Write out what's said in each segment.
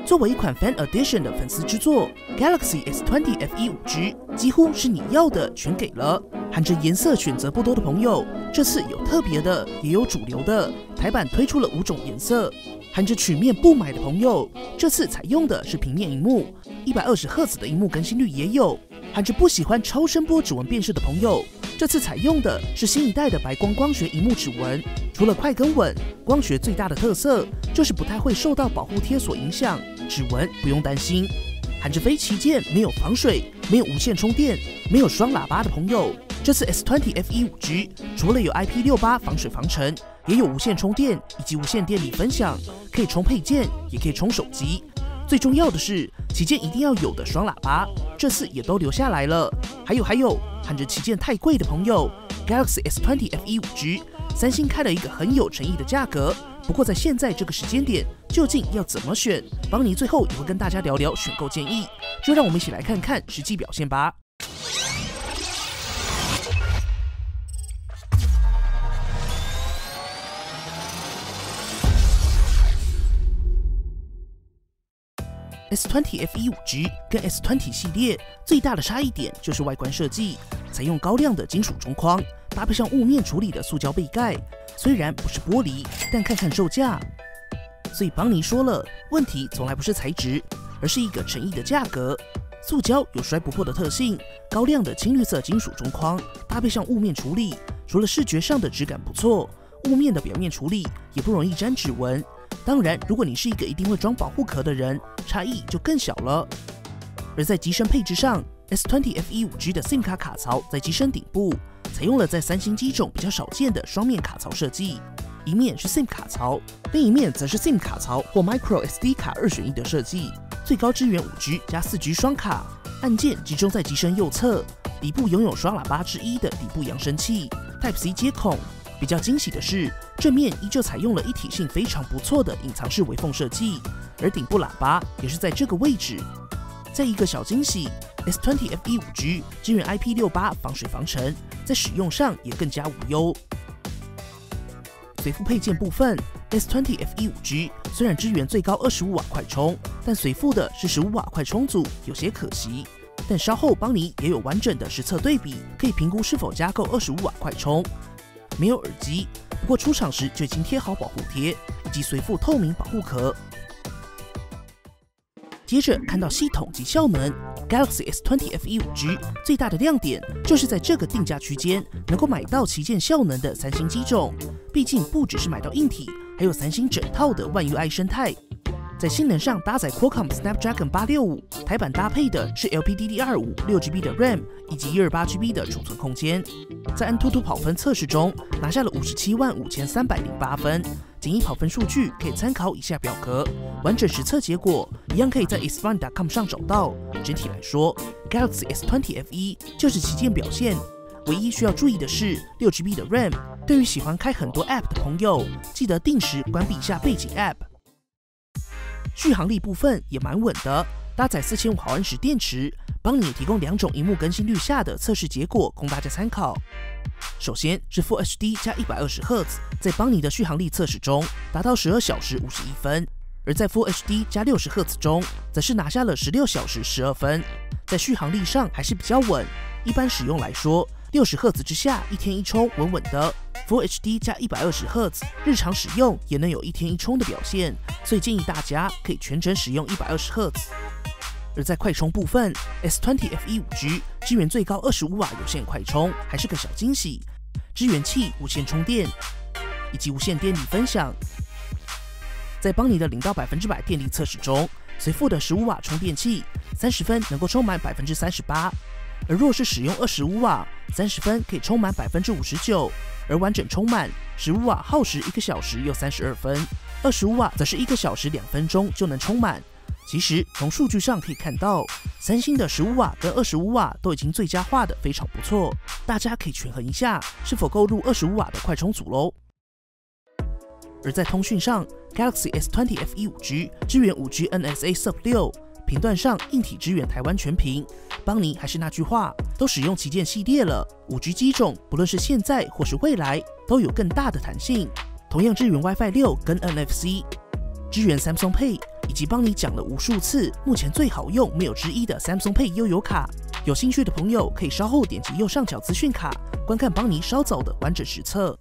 作为一款 Fan Edition 的粉丝之作 ，Galaxy S20 FE 5G 几乎是你要的全给了。含着颜色选择不多的朋友，这次有特别的，也有主流的。台版推出了5种颜色。含着曲面不买的朋友，这次采用的是平面萤幕，120赫兹的萤幕更新率也有。含着不喜欢超声波指纹辨识的朋友，这次采用的是新一代的白光光学萤幕指纹。除了快跟稳，光学最大的特色就是不太会受到保护贴所影响，指纹不用担心。含着非旗舰、没有防水、没有无线充电、没有双喇叭的朋友，这次 S20 FE 5G 除了有 IP68 防水防尘，也有无线充电以及无线电力分享，可以充配件，也可以充手机。最重要的是，旗舰一定要有的双喇叭，这次也都留下来了。还有，含着旗舰太贵的朋友 ，Galaxy S20 FE 5G， 三星开了一个很有诚意的价格。不过在现在这个时间点，究竟要怎么选？邦尼最后也会跟大家聊聊选购建议，就让我们一起来看看实际表现吧。S20 FE 5G 跟 S20 系列最大的差异点就是外观设计，采用高亮的金属中框，搭配上雾面处理的塑胶背盖，虽然不是玻璃，但看看售价。所以邦尼说了，问题从来不是材质，而是一个诚意的价格。塑胶有摔不破的特性，高亮的青绿色金属中框，搭配上雾面处理，除了视觉上的质感不错，雾面的表面处理也不容易沾指纹。当然，如果你是一个一定会装保护壳的人，差异就更小了。而在机身配置上 ，S20 FE 5G 的 SIM 卡卡槽在机身顶部，采用了在三星机种比较少见的双面卡槽设计，一面是 SIM 卡槽，另一面则是 SIM 卡槽或 Micro SD 卡2选1的设计，最高支援5G 加4G 双卡，按键集中在机身右侧，底部拥有双喇叭之一的底部扬声器 ，Type-C 接孔。比较惊喜的是，正面依旧采用了一体性非常不错的隐藏式微缝设计，而顶部喇叭也是在这个位置。再一个小惊喜 ，S20 FE 5G 支援 IP68 防水防尘，在使用上也更加无忧。随附配件部分 ，S20 FE 5G 虽然支援最高25瓦快充，但随附的是15瓦快充组，有些可惜。但稍后邦尼也有完整的实测对比，可以评估是否加购25瓦快充。没有耳机，不过出厂时就已经贴好保护贴以及随附透明保护壳。接着看到系统及效能 ，Galaxy S20 FE 5G 最大的亮点就是在这个定价区间能够买到旗舰效能的三星机种。毕竟不只是买到硬体，还有三星整套的One UI 生态。在性能上搭载 Qualcomm Snapdragon 865，台版搭配的是 LPDDR5 6GB 的 RAM 以及128GB 的储存空间。在AnTuTu跑分测试中拿下了575308分，仅以跑分数据可以参考以下表格，完整实测结果一样可以在 isfun.com 上找到。整体来说 ，Galaxy S20 FE 就是旗舰表现，唯一需要注意的是 6GB 的 RAM， 对于喜欢开很多 App 的朋友，记得定时关闭一下背景 App。续航力部分也蛮稳的，搭载4500毫安时电池，邦尼也提供2种萤幕更新率下的测试结果供大家参考。首先是 Full HD 加120赫兹，在邦尼的续航力测试中达到12小时51分，而在 Full HD 加60赫兹中，则是拿下了16小时12分，在续航力上还是比较稳。一般使用来说，60赫兹之下1天1充稳稳的。Full HD 加120赫兹，日常使用也能有1天1充的表现，所以建议大家可以全程使用120赫兹。而在快充部分 ，S20 FE 5G 支援最高25瓦有线快充，还是个小惊喜。支援器无线充电以及无线电力分享。在邦尼的0到100%电力测试中，随附的15瓦充电器30分能够充满38%，而若是使用25瓦，30分可以充满59%。而完整充满15瓦耗时1个小时又32分，25瓦则是1个小时2分钟就能充满。其实从数据上可以看到，三星的15瓦跟25瓦都已经最佳化的非常不错，大家可以权衡一下是否购入25瓦的快充组喽。而在通讯上 ，Galaxy S20 FE 5G 支援5G NSA Sub 6。频段上硬体支援台湾全屏，邦尼还是那句话，都使用旗舰系列了，5G 机种不论是现在或是未来，都有更大的弹性。同样支援 WiFi 6跟 NFC，支援 Samsung Pay以及帮你讲了无数次，目前最好用没有之一的 Samsung Pay 悠游卡。有兴趣的朋友可以稍后点击右上角资讯卡，观看邦尼稍早的完整实测。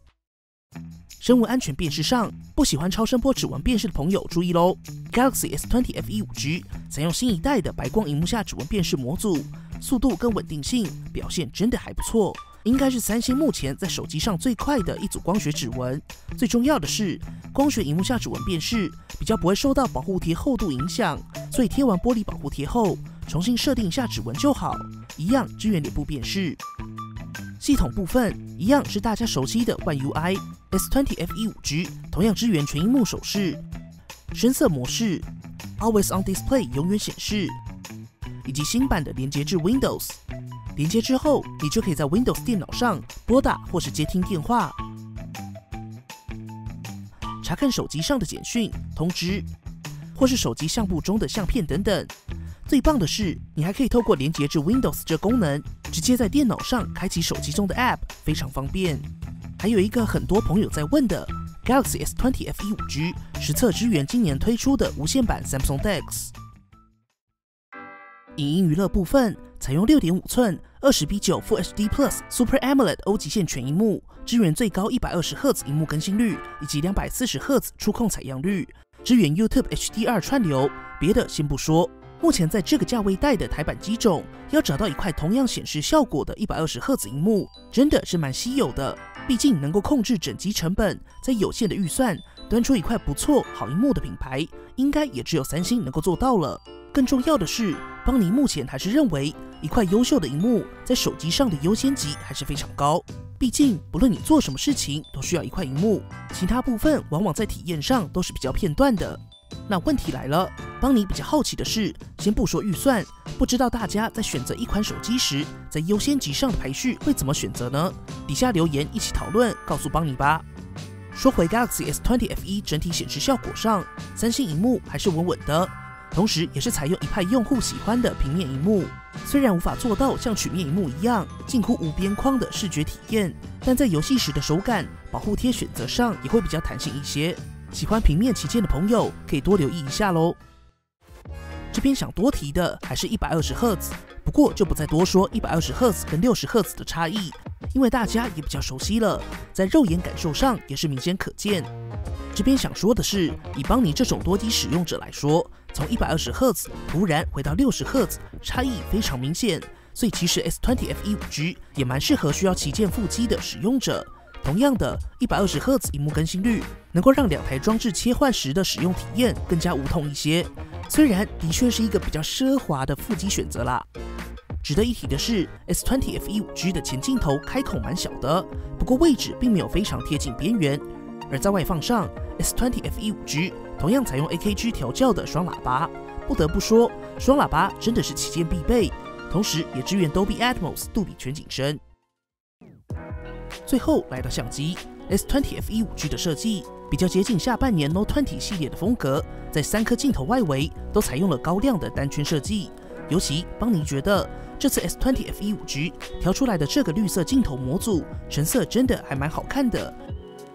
声纹安全辨识上，不喜欢超声波指纹辨识的朋友注意喽 ！Galaxy S20 FE 5G 采用新一代的白光萤幕下指纹辨识模组，速度跟稳定性表现真的还不错，应该是三星目前在手机上最快的一组光学指纹。最重要的是，光学萤幕下指纹辨识比较不会受到保护贴厚度影响，所以贴完玻璃保护贴后，重新设定下指纹就好，一样支援脸部辨识。系统部分一样是大家熟悉的 One UI S20 FE 5G， 同样支援全萤幕手势、深色模式、Always On Display 永远显示，以及新版的连接至 Windows。连接之后，你就可以在 Windows 电脑上拨打或是接听电话，查看手机上的简讯、通知，或是手机相簿中的相片等等。最棒的是，你还可以透过连接至 Windows 这功能，直接在电脑上开启手机中的 App， 非常方便。还有一个很多朋友在问的 Galaxy S20 FE 5G 实测支援今年推出的无线版 Samsung DeX。影音娱乐部分采用 6.5 寸 20:9 Full HD Plus Super AMOLED 欧极限全萤幕，支援最高 120Hz 萤幕更新率以及 240Hz 触控采样率，支援 YouTube HDR 串流。别的先不说，目前在这个价位带的台版机种，要找到一块同样显示效果的 120Hz 萤幕，真的是蛮稀有的。毕竟能够控制整机成本，在有限的预算端出一块不错好萤幕的品牌，应该也只有三星能够做到了。更重要的是，邦尼目前还是认为一块优秀的萤幕在手机上的优先级还是非常高。毕竟不论你做什么事情都需要一块萤幕，其他部分往往在体验上都是比较片段的。那问题来了，邦尼比较好奇的是，先不说预算，不知道大家在选择一款手机时，在优先级上的排序会怎么选择呢？底下留言一起讨论，告诉邦尼吧。说回 Galaxy S20 FE 整体显示效果上，三星萤幕还是稳稳的，同时也是采用一派用户喜欢的平面萤幕。虽然无法做到像曲面萤幕一样近乎无边框的视觉体验，但在游戏时的手感、保护贴选择上也会比较弹性一些。喜欢平面旗舰的朋友可以多留意一下咯。这边想多提的还是 120Hz， 不过就不再多说 120Hz 跟 60Hz 的差异，因为大家也比较熟悉了，在肉眼感受上也是明显可见。这边想说的是，以邦尼这种多机使用者来说，从 120Hz 突然回到 60Hz， 差异非常明显，所以其实 S20 FE 5G 也蛮适合需要旗舰副机的使用者。同样的 120Hz 萤幕更新率能够让两台装置切换时的使用体验更加无痛一些，虽然的确是一个比较奢华的副机选择啦。值得一提的是 S20 FE 5G 的前镜头开孔蛮小的，不过位置并没有非常贴近边缘。而在外放上 S20 FE 5G 同样采用 AKG 调教的双喇叭，不得不说双喇叭真的是旗舰必备，同时也支援 Dolby Atmos 杜比全景声。最后来到相机 S20 FE 5G 的设计比较接近下半年 Note 20系列的风格，在3颗镜头外围都采用了高亮的单圈设计，尤其邦尼觉得这次 S20 FE 5G 调出来的这个绿色镜头模组成色真的还蛮好看的。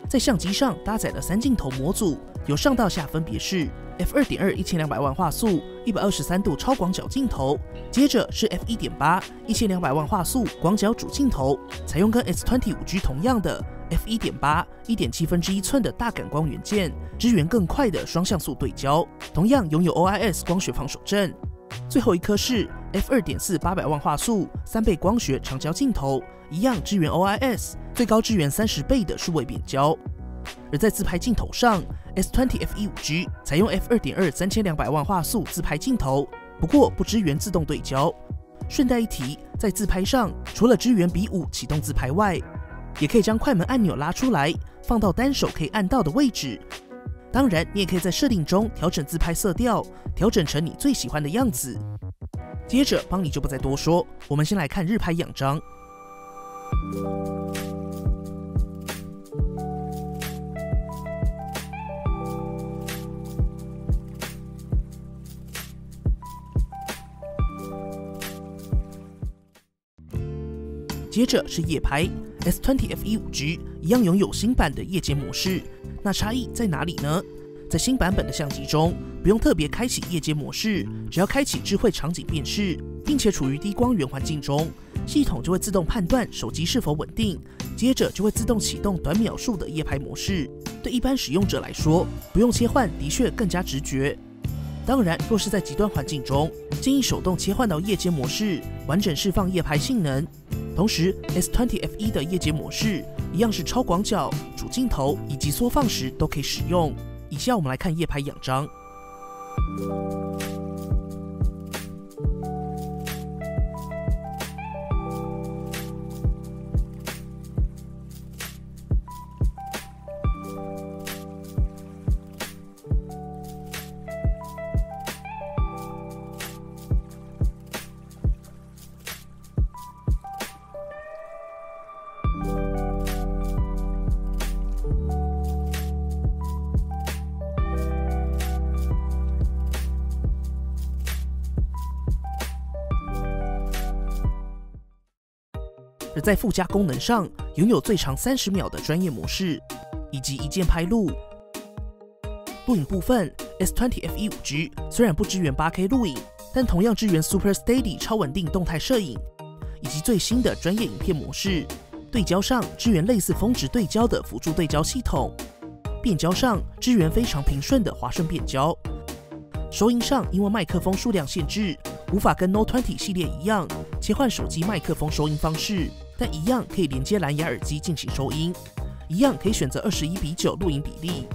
在相机上搭载了3镜头模组，由上到下分别是 f2.2 1200万画素123度超广角镜头，接着是 f1.8 1200万画素广角主镜头，采用跟 S20 5G 同样的 f1.8 1.7寸的大感光元件，支援更快的双像素对焦，同样拥有 OIS 光学防手震。最后一颗是 f2.4 800万画素3倍光学长焦镜头，一样支援 OIS， 最高支援30倍的数位变焦。而在自拍镜头上 ，S20 FE 5G 采用 f2.2 3200万画素自拍镜头，不过不支援自动对焦。顺带一提，在自拍上，除了支援比5启动自拍外，也可以将快门按钮拉出来，放到单手可以按到的位置。当然，你也可以在设定中调整自拍色调，调整成你最喜欢的样子。接着，邦尼就不再多说，我们先来看日拍样张。接着是夜拍 ，S20 FE 5G 一样拥有新版的夜间模式，那差异在哪里呢？在新版本的相机中，不用特别开启夜间模式，只要开启智慧场景辨识，并且处于低光源环境中，系统就会自动判断手机是否稳定，接着就会自动启动短秒数的夜拍模式。对一般使用者来说，不用切换的确更加直觉。当然，若是在极端环境中，建议手动切换到夜间模式，完整释放夜拍性能。同时 ，S20 F1 的夜间模式一样是超广角、主镜头以及缩放时都可以使用。以下我们来看夜拍仰张。而在附加功能上，拥有最长30秒的专业模式，以及一键拍录。录影部分 ，S20 F1 5G 虽然不支援 8K 录影，但同样支援 Super Steady 超稳定动态摄影，以及最新的专业影片模式。对焦上支援类似峰值对焦的辅助对焦系统，变焦上支援非常平顺的滑顺变焦。收音上因为麦克风数量限制，无法跟 Note 20系列一样切换手机麦克风收音方式，但一样可以连接蓝牙耳机进行收音，一样可以选择21:9录影比例。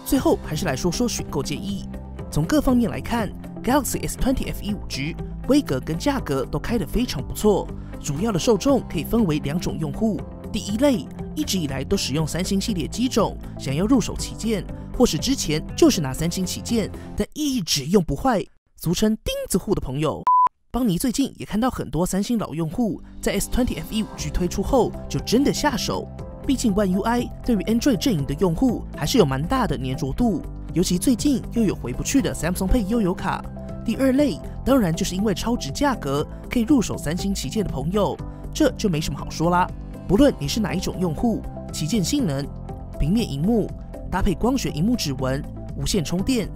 最后还是来说说选购建议。从各方面来看 ，Galaxy S20 F1 5G 规格跟价格都开得非常不错。主要的受众可以分为2种用户，第一类一直以来都使用三星系列机种，想要入手旗舰，或是之前就是拿三星旗舰，但一直用不坏，俗称钉子户的朋友。邦尼最近也看到很多三星老用户在 S20 F1 5G 推出后就真的下手，毕竟 One UI 对于 Android 阵营的用户还是有蛮大的黏着度，尤其最近又有回不去的 Samsung Pay 悠游卡。第二类当然就是因为超值价格可以入手三星旗舰的朋友，这就没什么好说啦。不论你是哪一种用户，旗舰性能、平面萤幕搭配光学萤幕指纹、无线充电、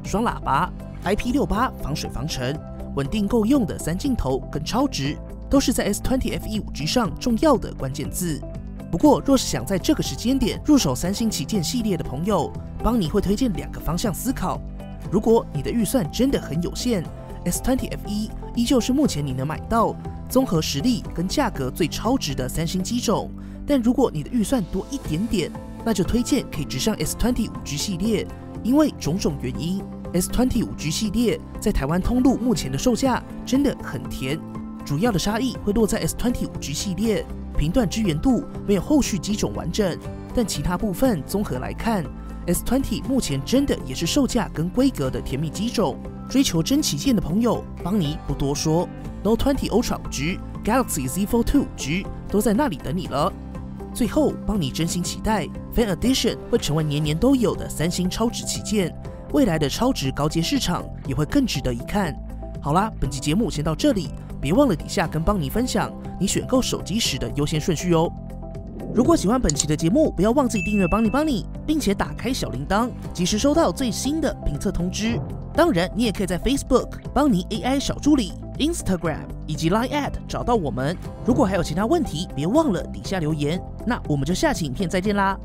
双喇叭、IP68 防水防尘、稳定够用的3镜头跟超值，都是在 S20 F1 5G 上重要的关键字。不过，若是想在这个时间点入手三星旗舰系列的朋友，邦尼会推荐2个方向思考。如果你的预算真的很有限， S20 F1 依旧是目前你能买到综合实力跟价格最超值的三星机种。但如果你的预算多一点点，那就推荐可以直上 S20 5G 系列，因为种种原因 ，S20 5G 系列在台湾通路目前的售价真的很甜。主要的差异会落在 S20 5G 系列频段支援度没有后续机种完整，但其他部分综合来看 ，S20 目前真的也是售价跟规格的甜蜜机种。追求真旗舰的朋友，邦尼不多说 ，Note 20 Ultra 5G、Galaxy Z Fold 2 5G 都在那里等你了。最后，邦尼真心期待 Fan Edition 会成为年年都有的三星超值旗舰，未来的超值高阶市场也会更值得一看。好啦，本期节目先到这里，别忘了底下跟邦尼分享你选购手机时的优先顺序哦。如果喜欢本期的节目，不要忘记订阅邦尼，并且打开小铃铛，及时收到最新的评测通知。当然，你也可以在 Facebook 邦尼 AI 小助理、Instagram 以及 Line@ 找到我们。如果还有其他问题，别忘了底下留言。那我们就下期影片再见啦！